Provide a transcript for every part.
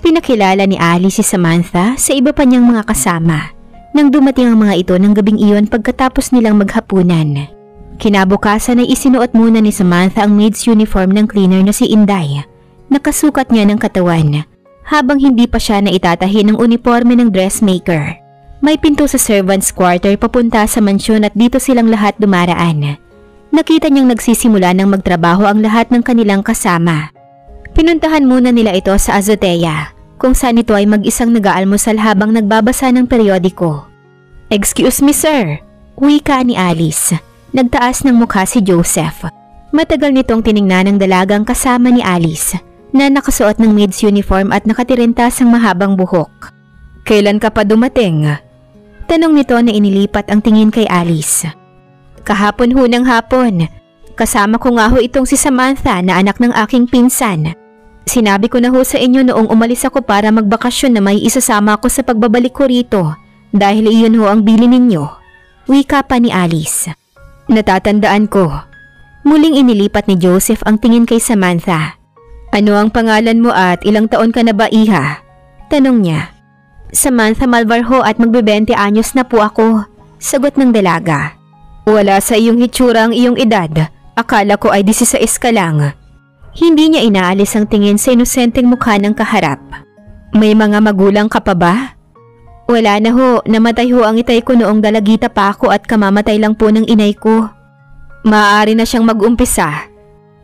Ipinakilala ni Alice si Samantha sa iba pa niyang mga kasama nang dumating ang mga ito ng gabing iyon pagkatapos nilang maghapunan. Kinabukasan ay isinuot muna ni Samantha ang maid's uniform ng cleaner na si Inday. Nakasukat niya ng katawan habang hindi pa siya naitatahi ng uniforme ng dressmaker. May pinto sa servants' quarter papunta sa mansyon at dito silang lahat dumaraan. Nakita niyang nagsisimula ng magtrabaho ang lahat ng kanilang kasama. Pinuntahan muna nila ito sa azotea, kung saan ito ay mag-isang nag-aalmusal habang nagbabasa ng periodiko. "Excuse me sir," wika ni Alice. Nagtaas ng mukha si Joseph. Matagal nitong tiningnan ng dalagang kasama ni Alice na nakasuot ng maid's uniform at nakatirintas ang mahabang buhok. "Kailan ka pa dumating?" Tanong nito na inilipat ang tingin kay Alice. "Kahapon ho ng hapon. Kasama ko nga ho itong si Samantha na anak ng aking pinsan. Sinabi ko na ho sa inyo noong umalis ako para magbakasyon na may isasama ako sa pagbabalik ko rito dahil iyon ho ang bili ninyo." Wika pa ni Alice. "Natatandaan ko." Muling inilipat ni Joseph ang tingin kay Samantha. "Ano ang pangalan mo at ilang taon ka na ba, iha?" Tanong niya. "Samantha Malvarho at magbe-20 anyos na po ako," sagot ng dalaga. "Wala sa iyong hitsura ang iyong edad. Akala ko ay 16 ka lang." Hindi niya inaalis ang tingin sa inosenteng mukha ng kaharap. "May mga magulang ka pa ba?" "Wala na ho, namatay ho ang itay ko noong dalagita pa ako at kamamatay lang po ng inay ko." "Maaari na siyang mag-umpisa."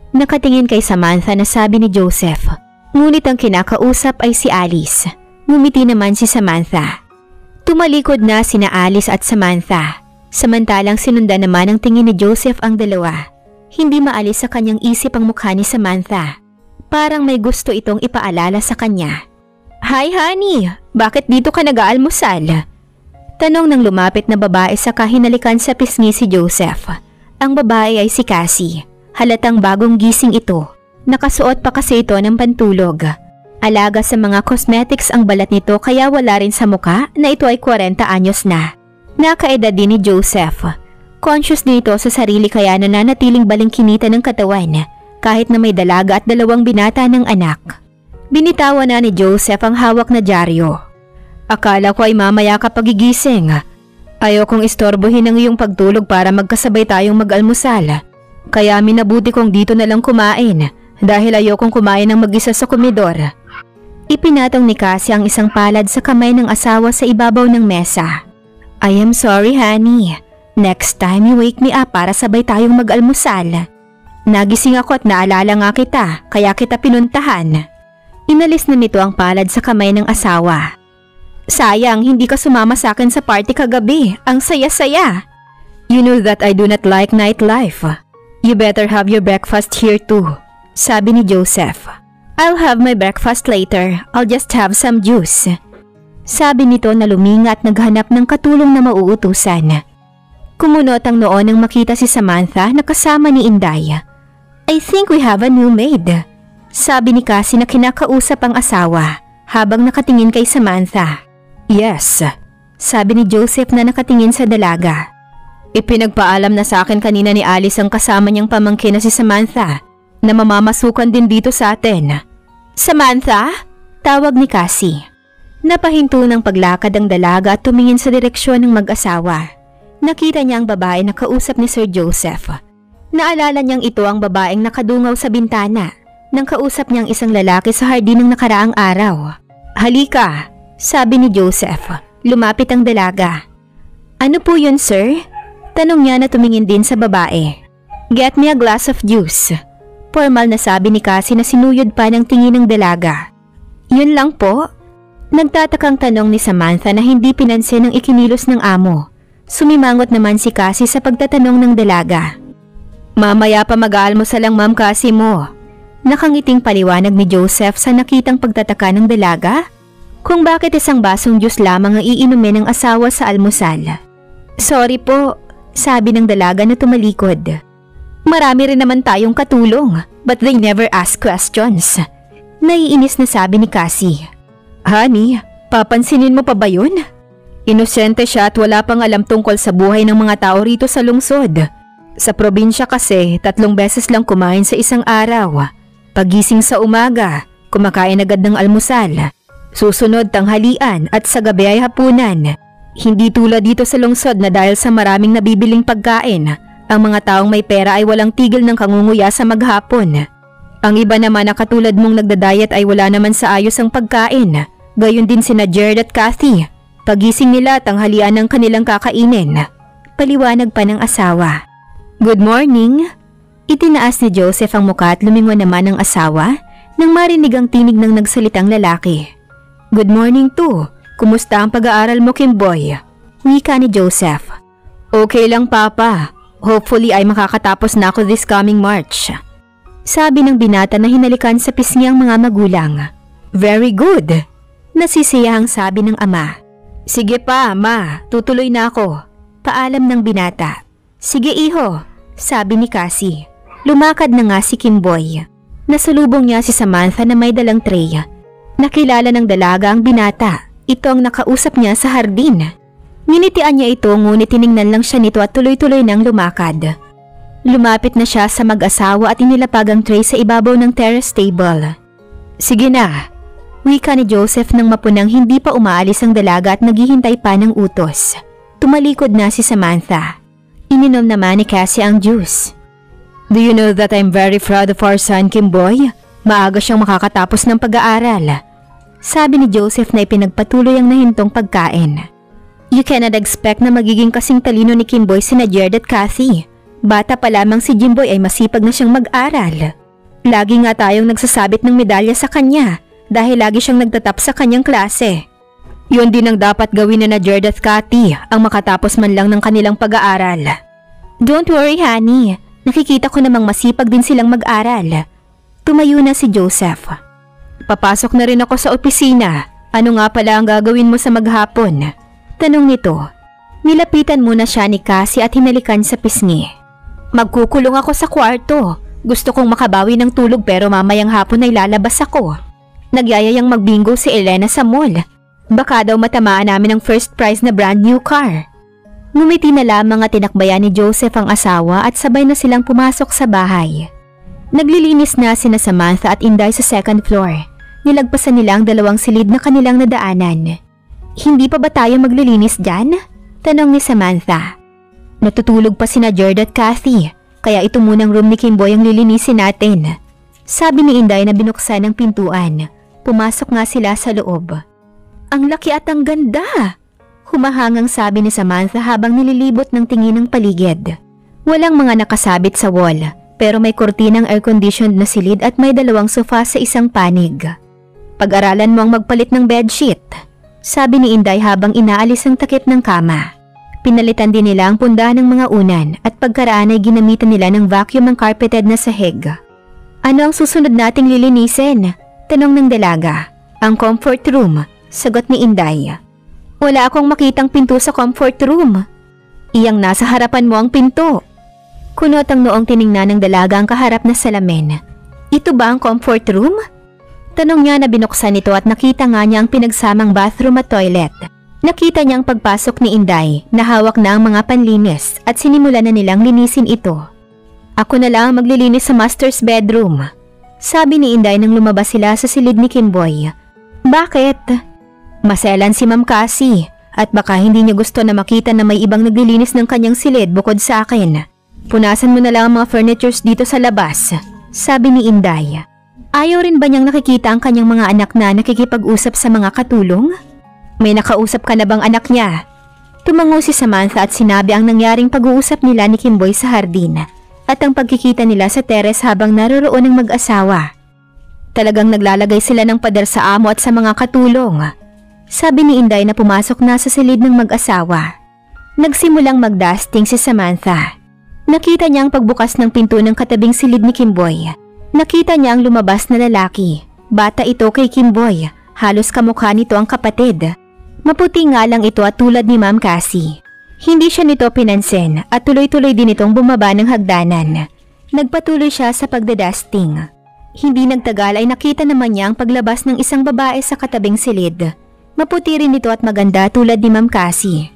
Nakatingin kay Samantha na sabi ni Joseph. Ngunit ang kinakausap ay si Alice. Ngumiti naman si Samantha. Tumalikod na sina Alice at Samantha. Samantalang sinundan naman ang tingin ni Joseph ang dalawa. Hindi maalis sa kanyang isip ang mukha ni Samantha. Parang may gusto itong ipaalala sa kanya. "Hi honey, bakit dito ka nag-aalmusal?" Tanong ng lumapit na babae sa kahinalikan sa pisngi si Joseph. Ang babae ay si Cassie. Halatang bagong gising ito. Nakasuot pa kasi ito ng pantulog. Alaga sa mga cosmetics ang balat nito kaya wala rin sa mukha na ito ay 40 anyos na. Nakaedad din ni Joseph. Conscious din ito sa sarili kaya nananatiling balingkinita ng katawan kahit na may dalaga at 2 binata ng anak. Binitawan na ni Joseph ang hawak na dyaryo. "Akala ko ay mamaya ka pagigising. Ayokong istorbohin ang iyong pagtulog para magkasabay tayong mag-almusal. Kaya minabuti kong dito na lang kumain dahil ayokong kumain ng mag-isa sa komedor." Ipinatong ni Cassie ang isang palad sa kamay ng asawa sa ibabaw ng mesa. "I am sorry honey. Next time you wake me up para sabay tayong mag-almusal. Nagising ako at naalala nga kita kaya kita pinuntahan." Inalis na nito ang palad sa kamay ng asawa. "Sayang hindi ka sumama sa akin sa party kagabi. Ang saya-saya." "You know that I do not like nightlife. You better have your breakfast here too," sabi ni Joseph. "I'll have my breakfast later. I'll just have some juice," sabi nito na luminga at naghanap ng katulong na mauutusan. Kumunot ang noo nang makita si Samantha na kasama ni Inday. "I think we have a new maid," sabi ni Cassie na kinakausap ang asawa habang nakatingin kay Samantha. "Yes," sabi ni Joseph na nakatingin sa dalaga. "Ipinagpaalam na sa akin kanina ni Alice ang kasama niyang pamangkin na si Samantha na mamamasukan din dito sa atin." "Samantha?" tawag ni Cassie. Napahinto ng paglakad ang dalaga at tumingin sa direksyon ng mag-asawa. Nakita niya ang babae na kausap ni Sir Joseph. Naalala niyang ito ang babaeng nakadungaw sa bintana nang kausap niyang isang lalaki sa hardin ng nakaraang araw. "Halika," sabi ni Joseph. Lumapit ang dalaga. "Ano po yun, sir?" tanong niya na tumingin din sa babae. "Get me a glass of juice," formal na sabi ni Cassie na sinuyod pa ng tingin ng dalaga. "Yun lang po?" Nagtatakang tanong ni Samantha na hindi pinansin ang ikinilos ng amo. Sumimangot naman si Cassie sa pagtatanong ng dalaga. "Mamaya pa mag-aalmusal ang Ma'am Cassie mo." Nakangiting paliwanag ni Joseph sa nakitang pagtataka ng dalaga kung bakit isang basong juice lamang ang iinumin ng asawa sa almusal. "Sorry po," sabi ng dalaga na tumalikod. "Marami rin naman tayong katulong, but they never ask questions." Naiinis na sabi ni Cassie. "Honey, papansinin mo pa ba yun? Inosente siya at wala pang alam tungkol sa buhay ng mga tao rito sa lungsod. Sa probinsya kasi, 3 beses lang kumain sa isang araw. Pagising sa umaga, kumakain agad ng almusal. Susunod tanghalian at sa gabi ay hapunan. Hindi tulad dito sa lungsod na dahil sa maraming nabibiling pagkain, ang mga taong may pera ay walang tigil ng kangunguya sa maghapon. Ang iba naman na katulad mong nagda-diet ay wala naman sa ayos ang pagkain. Gayon din sina Jared at Kathy. Pagising nila tanghalian ang kanilang kakainin. Paliwanag pa ng asawa. Good morning. Itinaas ni Joseph ang muka at lumingon naman ang asawa nang marinig ang tinig ng nagsalitang lalaki. Good morning too. Kumusta ang pag-aaral mo, Kimboy? Wika ni Joseph. Okay lang, Papa. Hopefully ay makakatapos na ako this coming March. Sabi ng binata na hinalikan sa pisngi ang mga magulang. Very good. Nasisiyahang sabi ng ama. Sige pa, Ma. Tutuloy na ako. Paalam ng binata. Sige, iho. Sabi ni Cassie. Lumakad na nga si Kimboy. Nasalubong niya si Samantha na may dalang tray. Nakilala ng dalaga ang binata. Ito ang nakausap niya sa hardin. Nginitian niya ito ngunit tiningnan lang siya nito at tuloy-tuloy nang lumakad. Lumapit na siya sa mag-asawa at inilapag ang tray sa ibabaw ng terrace table. Sige na. Wika ni Joseph nang mapunang hindi pa umaalis ang dalaga at naghihintay pa ng utos. Tumalikod na si Samantha. Ininom naman ni Cassie ang juice. Do you know that I'm very proud of our son, Kimboy? Maaga siyang makakatapos ng pag-aaral. Sabi ni Joseph na ipinagpatuloy ang nahintong pagkain. You cannot expect na magiging kasing talino ni Kimboy sina Jared at Kathy. Bata pa lamang si Jimboy ay masipag na siyang mag-aral. Lagi nga tayong nagsasabit ng medalya sa kanya dahil lagi siyang nagtatap sa kanyang klase. Yun din ang dapat gawin na Jared at Kathy ang makatapos man lang ng kanilang pag-aaral. Don't worry, honey. Nakikita ko namang masipag din silang mag-aral. Tumayo na si Joseph. Papasok na rin ako sa opisina. Ano nga pala ang gagawin mo sa maghapon? Tanong nito. Nilapitan muna siya ni Cassie at hinalikan sa pisngi. Magkukulong ako sa kwarto. Gusto kong makabawi ng tulog pero mamayang hapon ay lalabas ako. Nagyayayang magbingo si Elena sa mall. Baka daw matamaan namin ang first prize na brand new car. Ngumiti na lamang at tinakbayan ni Joseph ang asawa at sabay na silang pumasok sa bahay. Naglilinis na sina Samantha at Inday sa second floor. Nilagpasan nila ang 2 silid na kanilang nadaanan. Hindi pa ba tayo maglilinis dyan? Tanong ni Samantha. Natutulog pa sina Jared at Kathy, kaya ito munang room ni Kimboy ang lilinisin natin. Sabi ni Inday na binuksan ang pintuan. Pumasok nga sila sa loob. Ang laki at ang ganda! Humahangang sabi ni Samantha habang nililibot ng tingin ng paligid. Walang mga nakasabit sa wall, pero may kurtinang air-conditioned na silid at may 2 sofa sa isang panig. Pag-aralan mo ang magpalit ng bedsheet, sabi ni Inday habang inaalis ang takip ng kama. Pinalitan din nila ang pundahan ng mga unan at pagkaraan ay ginamitan nila ng vacuum ang carpeted na sahig. Ano ang susunod nating lilinisin? Tanong ng dalaga. Ang comfort room, sagot ni Inday. Wala akong makitang pinto sa comfort room. Iyang nasa harapan mo ang pinto. Kunot ang noong tiningnan ng dalaga ang kaharap na salamin. Ito ba ang comfort room? Tanong niya na binuksan ito at nakita nga niya ang pinagsamang bathroom at toilet. Nakita niya ang pagpasok ni Inday na hawak na ang mga panlinis at sinimulan na nilang linisin ito. Ako na lang maglilinis sa master's bedroom, sabi ni Inday nang lumabas sila sa silid ni Kimboy. Bakit? Maselan si Ma'am Cassie at baka hindi niya gusto na makita na may ibang naglilinis ng kanyang silid bukod sa akin. Punasan mo na lang ang mga furnitures dito sa labas, sabi ni Inday. Ayaw rin ba niyang nakikita ang kanyang mga anak na nakikipag-usap sa mga katulong? May nakausap ka na bang anak niya? Tumango si Samantha at sinabi ang nangyaring pag-uusap nila ni Kimboy sa hardin at ang pagkikita nila sa terrace habang naroroon ang mag-asawa. Talagang naglalagay sila ng pader sa amo at sa mga katulong, sabi ni Inday na pumasok na sa silid ng mag-asawa. Nagsimulang mag-dusting si Samantha. Nakita niya ang pagbukas ng pinto ng katabing silid ni Kimboy. Nakita niya ang lumabas na lalaki. Bata ito kay Kimboy. Halos kamukha nito ang kapatid. Maputi nga lang ito at tulad ni Ma'am Cassie. Hindi siya nito pinansin at tuloy-tuloy din itong bumaba ng hagdanan. Nagpatuloy siya sa pagdadusting. Hindi nagtagal ay nakita naman niya ang paglabas ng isang babae sa katabing silid. Maputi rin ito at maganda tulad ni Ma'am Cassie.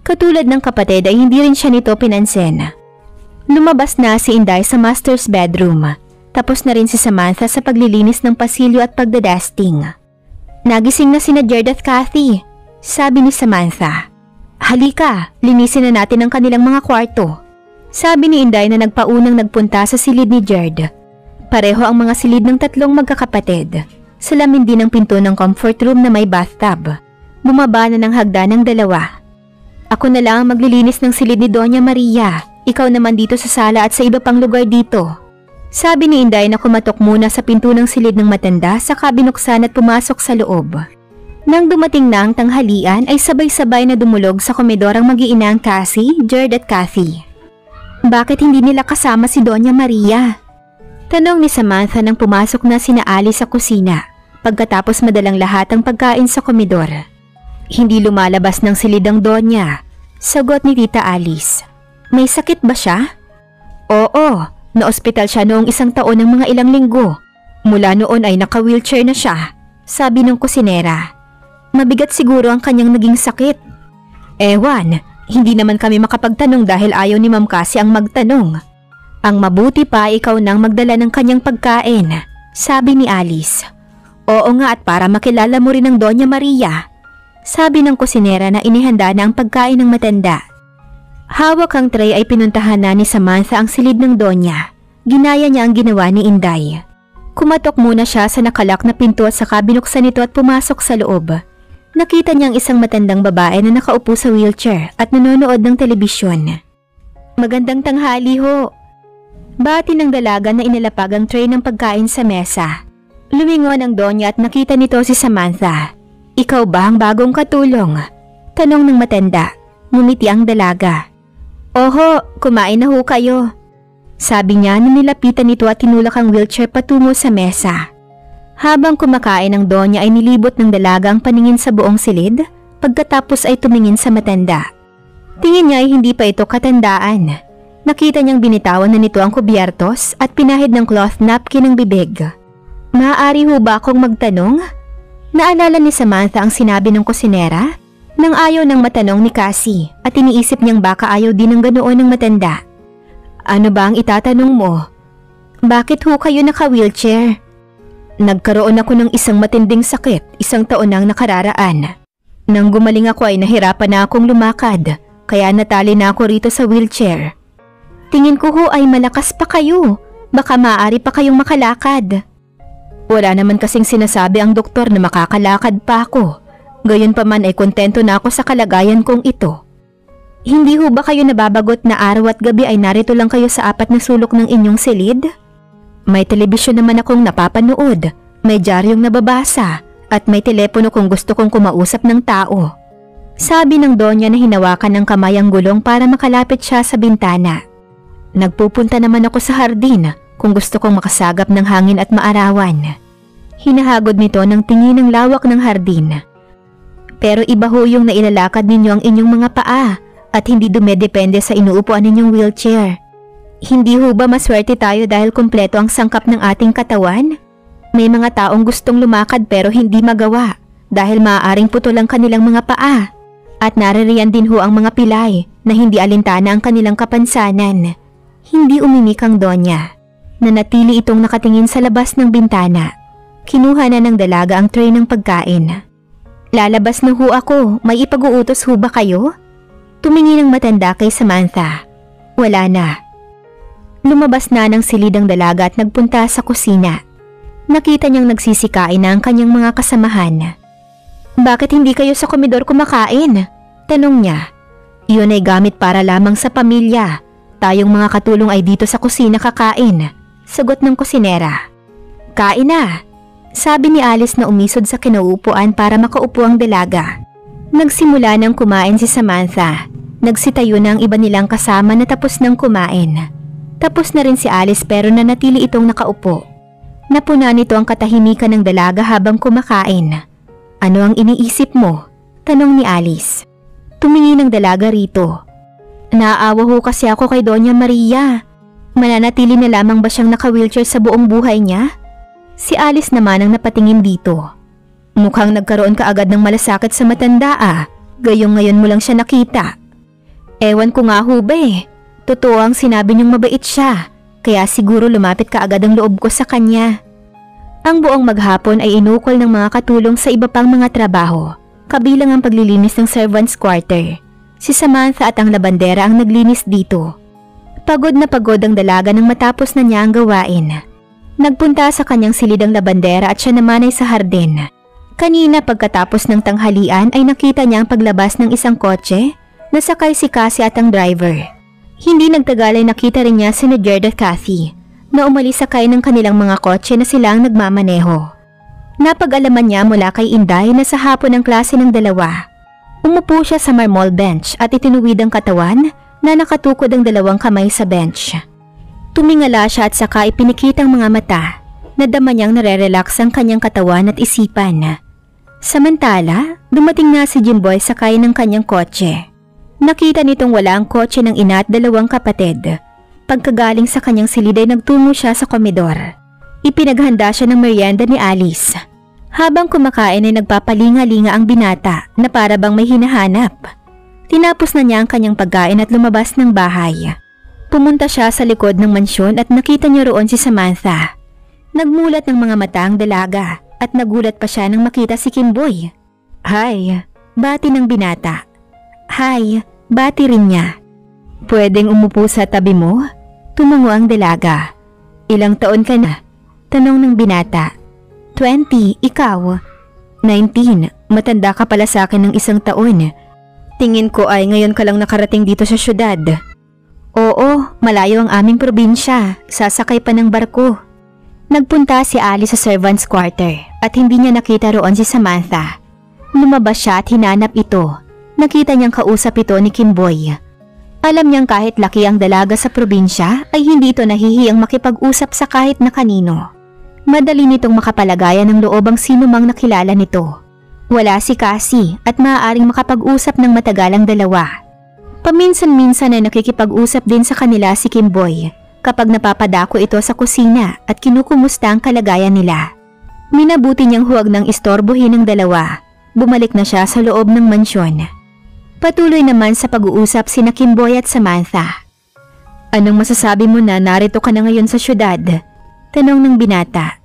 Katulad ng kapatid ay hindi rin siya nito pinansin. Lumabas na si Inday sa master's bedroom. Tapos na rin si Samantha sa paglilinis ng pasilyo at pagdadusting. Nagising na sina Jared at Kathy, sabi ni Samantha. Halika, linisin na natin ang kanilang mga kwarto, sabi ni Inday na nagpaunang nagpunta sa silid ni Jared. Pareho ang mga silid ng tatlong magkakapatid. Salamin din ang pinto ng comfort room na may bathtub. Bumaba na ng hagdan ng dalawa. Ako na lang ang maglilinis ng silid ni Doña Maria. Ikaw naman dito sa sala at sa iba pang lugar dito, sabi ni Inday na kumatok muna sa pinto ng silid ng matanda saka binuksan at pumasok sa loob. Nang dumating na ang tanghalian ay sabay-sabay na dumulog sa komedor ang mag-iinang Cassie, Jared at Kathy. Bakit hindi nila kasama si Doña Maria? Tanong ni Samantha nang pumasok na sina Alice sa kusina pagkatapos madalang lahat ang pagkain sa komedor. Hindi lumalabas ng silid ang Doña, sagot ni Tita Alice. May sakit ba siya? Oo, na-ospital siya noong 1 taon ng mga ilang linggo. Mula noon ay naka-wheelchair na siya, sabi ng kusinera. Mabigat siguro ang kanyang naging sakit. Ewan, hindi naman kami makapagtanong dahil ayaw ni Ma'am Cassie ang magtanong. Ang mabuti pa ikaw nang magdala ng kanyang pagkain, sabi ni Alice. Oo nga at para makilala mo rin ang Doña Maria, sabi ng kusinera na inihanda na ang pagkain ng matanda. Hawak ang tray ay pinuntahan na ni Samantha ang silid ng Doña. Ginaya niya ang ginawa ni Inday. Kumatok muna siya sa nakalak na pinto at saka binuksan ito at pumasok sa loob. Nakita niyang isang matandang babae na nakaupo sa wheelchair at nanonood ng telebisyon. Magandang tanghali ho. Bati ng dalaga na inilapag ang tray ng pagkain sa mesa. Lumingon ang Doña at nakita nito si Samantha. Ikaw ba ang bagong katulong? Tanong ng matanda. Ngumiti ang dalaga. Oho, kumain na ho kayo, sabi niya na nilapitan nito at tinulak ang wheelchair patungo sa mesa. Habang kumakain ang Doña ay nilibot ng dalaga ang paningin sa buong silid, pagkatapos ay tumingin sa matanda. Tingin niya ay hindi pa ito katandaan. Nakita niyang binitawan na nito ang kubyertos at pinahid ng cloth napkin ang bibig. Maaari ho ba akong magtanong? Naalala ni Samantha ang sinabi ng kusinera? Nang ayaw ng matanong ni Cassie at iniisip niyang baka ayaw din ng ganoon ng matanda. Ano ba ang itatanong mo? Bakit ho kayo naka-wheelchair? Nagkaroon ako ng isang matinding sakit 1 taon nang nakararaan. Nang gumaling ako ay nahirapan na akong lumakad kaya natali na ako rito sa wheelchair. Tingin ko ho ay malakas pa kayo. Baka maaari pa kayong makalakad. Wala naman kasing sinasabi ang doktor na makakalakad pa ako. Gayunpaman ay kontento na ako sa kalagayan kong ito. Hindi ho ba kayo nababagot na araw at gabi ay narito lang kayo sa 4 na sulok ng inyong silid? May telebisyon naman akong napapanood, may diaryong nababasa, at may telepono kung gusto kong kumausap ng tao. Sabi ng Doña na hinawakan ng kamay ang gulong para makalapit siya sa bintana. Nagpupunta naman ako sa hardin kung gusto kong makasagap ng hangin at maarawan. Hinahagod nito ng tingin ng lawak ng hardin. Pero iba ho yung nailalakad ninyo ang inyong mga paa at hindi dumedepende sa inuupuan ninyong wheelchair. Hindi ho ba maswerte tayo dahil kumpleto ang sangkap ng ating katawan? May mga taong gustong lumakad pero hindi magawa dahil maaaring putol ang kanilang mga paa. At naririyan din ho ang mga pilay na hindi alintana ang kanilang kapansanan. Hindi umimik ang Doña. Nanatili itong nakatingin sa labas ng bintana. Kinuha na ng dalaga ang tray ng pagkain. Lalabas na ho ako, may ipag-uutos ho ba kayo? Tumingin ang matanda kay Samantha. Wala na. Lumabas na ng silid ang dalaga at nagpunta sa kusina. Nakita niyang nagsisikain na ang kanyang mga kasamahan. Bakit hindi kayo sa komedor kumakain? Tanong niya. Iyon ay gamit para lamang sa pamilya. Tayong mga katulong ay dito sa kusina kakain. Sagot ng kusinera. Kain na. Sabi ni Alice na umisod sa kinauupuan para makaupo ang dalaga. Nagsimula nang kumain si Samantha. Nagsitayo na ang iba nilang kasama na tapos nang kumain. Tapos na rin si Alice pero nanatili itong nakaupo. Napuna nito ang katahimikan ng dalaga habang kumakain. Ano ang iniisip mo? Tanong ni Alice. Tumingin ang dalaga rito. Naaawa ho kasi ako kay Doña Maria. Mananatili na lamang ba siyang naka-wheelchair sa buong buhay niya? Si Alice naman ang napatingin dito. Mukhang nagkaroon ka agad ng malasakit sa matanda Gayong ngayon mo lang siya nakita. Ewan ko nga ho ba Totoo ang sinabi niyong mabait siya. Kaya siguro lumapit ka agad ang loob ko sa kanya. Ang buong maghapon ay inukol ng mga katulong sa iba pang mga trabaho, kabilang ang paglilinis ng servants' quarter. Si Samantha at ang labandera ang naglinis dito. Pagod na pagod ang dalaga nang matapos na niya ang gawain. Nagpunta sa kanyang silid ang labandera at siya naman ay sa hardin. Kanina pagkatapos ng tanghalian ay nakita niya ang paglabas ng isang kotse, nasakay si Cassie at ang driver. Hindi nagtagal ay nakita rin niya si Jared at Kathy na umalis sakay ng kanilang mga kotse na silang nagmamaneho. Napag-alaman niya mula kay Inday na sa hapon ang klase ng dalawa. Umupo siya sa marmol bench at itinuwid ang katawan na nakatukod ang dalawang kamay sa bench. Tumingala siya at saka ipinikit ang mga mata. Nadama niyang nare-relax ang kanyang katawan at isipan. Samantala, dumating na si Jimboy sakay ng kanyang kotse. Nakita nitong wala ang kotse ng ina at dalawang kapatid. Pagkagaling sa kanyang silid ay nagtungo siya sa komedor. Ipinaghanda siya ng merienda ni Alice. Habang kumakain ay nagpapalinga-linga ang binata na para bang may hinahanap. Tinapos na niya ang kanyang pagkain at lumabas ng bahay. Pumunta siya sa likod ng mansyon at nakita niya roon si Samantha. Nagmulat ng mga mata ang dalaga at nagulat pa siya nang makita si Kimboy. "Hi," bati ng binata. "Hi," bati rin niya. "Pwedeng umupo sa tabi mo?" Tumango ang dalaga. "Ilang taon ka na?" tanong ng binata. 20, ikaw?" 19, matanda ka pala sa akin ng 1 taon. Tingin ko ay ngayon ka lang nakarating dito sa syudad. "Oo, malayo ang aming probinsya, sasakay pa ng barko." Nagpunta si Alice sa servants' quarter at hindi niya nakita roon si Samantha. Lumabas siya at hinanap ito. Nakita niyang kausap ito ni Kimboy. Alam niyang kahit laki ang dalaga sa probinsya ay hindi ito nahihiyang makipag-usap sa kahit na kanino. Madali nitong makapalagayan ng loob ang sino mang nakilala nito. Wala si Cassie at maaaring makapag-usap ng matagal ang dalawa. Paminsan-minsan ay nakikipag-usap din sa kanila si Kimboy kapag napapadako ito sa kusina at kinukumusta ang kalagayan nila. Minabuti niyang huwag nang istorbohin ng dalawa. Bumalik na siya sa loob ng mansyon. Patuloy naman sa pag-uusap sina Kimboy at Samantha. "Anong masasabi mo na narito ka na ngayon sa syudad?" tanong ng binata.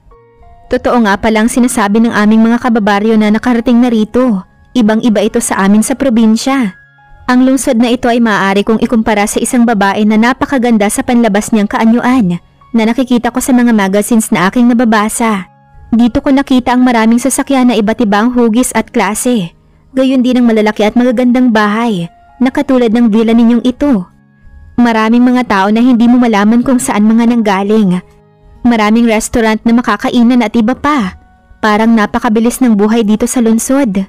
"Totoo nga palang sinasabi ng aming mga kababaryo na nakarating na rito. Ibang-iba ito sa amin sa probinsya. Ang lungsod na ito ay maaari kong ikumpara sa isang babae na napakaganda sa panlabas niyang kaanyuan na nakikita ko sa mga magazines na aking nababasa. Dito ko nakita ang maraming sasakyan na iba't ibang hugis at klase. Gayon din ang malalaki at magagandang bahay na katulad ng villa ninyong ito. Maraming mga tao na hindi mo malaman kung saan mga nanggaling. Maraming restaurant na makakainan at iba pa. Parang napakabilis ng buhay dito sa lungsod."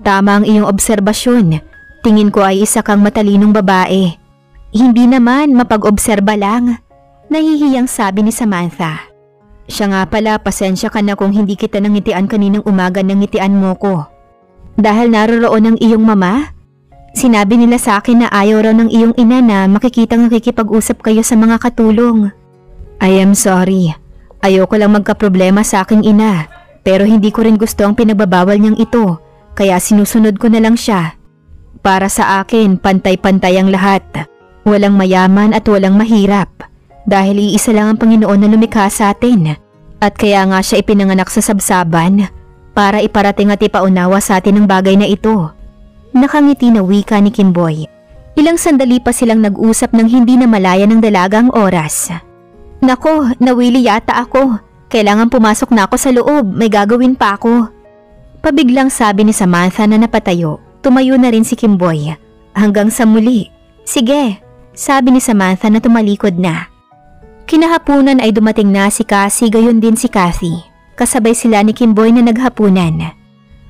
"Tama ang iyong obserbasyon. Tingin ko ay isa kang matalinong babae." "Hindi naman, mapag-obserba lang," nahihiyang sabi ni Samantha. "Siya nga pala, pasensya ka na kung hindi kita nangitian kaninang umaga nang ngitian mo ko. Dahil naroroon ang iyong mama? Sinabi nila sa akin na ayaw raw ng iyong ina na makikitang nakikipag-usap kayo sa mga katulong." "I am sorry. Ayoko lang magkaproblema sa aking ina, pero hindi ko rin gusto ang pinagbabawal niyang ito, kaya sinusunod ko na lang siya. Para sa akin, pantay-pantay ang lahat. Walang mayaman at walang mahirap. Dahil iisa lang ang Panginoon na lumikha sa atin. At kaya nga siya ipinanganak sa sabsaban para iparating at ipaunawa sa atin ang bagay na ito." Nakangiti na wika ni Kimboy. Ilang sandali pa silang nag-usap nang hindi na malaya ng dalagang oras. "Nako, nawili yata ako. Kailangan pumasok na ako sa loob, may gagawin pa ako." Pabiglang sabi ni Samantha na napatayo. Tumayo na rin si Kimboy. "Hanggang sa muli." "Sige," sabi ni Samantha na tumalikod na. Kinahapunan ay dumating na si Cassie, gayon din si Kathy. Kasabay sila ni Kimboy na naghapunan.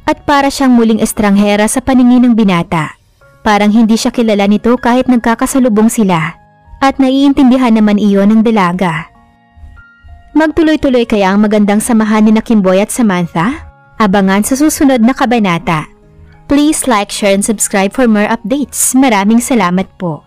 At para siyang muling estranghera sa paningin ng binata. Parang hindi siya kilala nito kahit nagkakasalubong sila. At naiintindihan naman iyon ng dalaga. Magtuloy-tuloy kaya ang magandang samahan ni na Kimboy at Samantha? Abangan sa susunod na kabanata. Please like, share, and subscribe for more updates. Maraming salamat po.